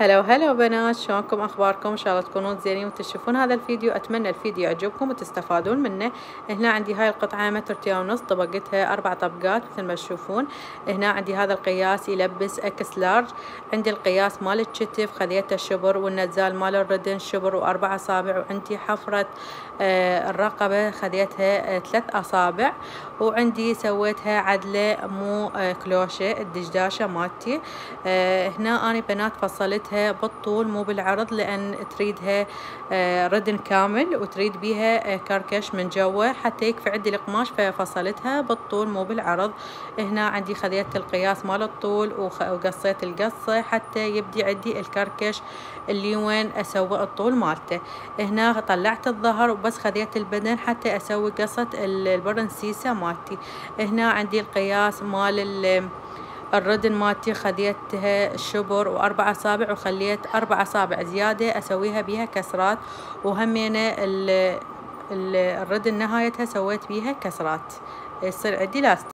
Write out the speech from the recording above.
هلا وهلا بنات، شلونكم؟ اخباركم؟ ان شاء الله تكونون زينين وتشوفون هذا الفيديو. اتمنى الفيديو يعجبكم وتستفادون منه. هنا عندي هاي القطعه متر ونص، طبقتها 4 طبقات مثل ما تشوفون. هنا عندي هذا القياس يلبس اكس لارج. عندي القياس مال الكتف خذيته شبر، والنزال مال الردن شبر و4 اصابع، وعندي حفره الرقبه خذيتها 3 اصابع، وعندي سويتها عدله مو كلوشه الدشداشه مالتي. هنا اني بنات فصلتها بالطول مو بالعرض، لان تريدها ردن كامل وتريد بيها كركش من جوا حتى يكفي عندي القماش، ففصلتها بالطول مو بالعرض. هنا عندي خذيت القياس مال الطول وقصيت القصه حتى يبدي عندي الكركش اللي وين اسوي الطول مالته. هنا طلعت الظهر وبس خذيت البدن حتى اسوي قصة البرنسيسة مالتي. هنا عندي القياس مال الردن مالتي خذيتها شبر و4 اصابع، وخليت 4 اصابع زيادة اسويها بيها كسرات، وهمينه الردن نهايتها سويت بيها كسرات يصير عندي لاستيك.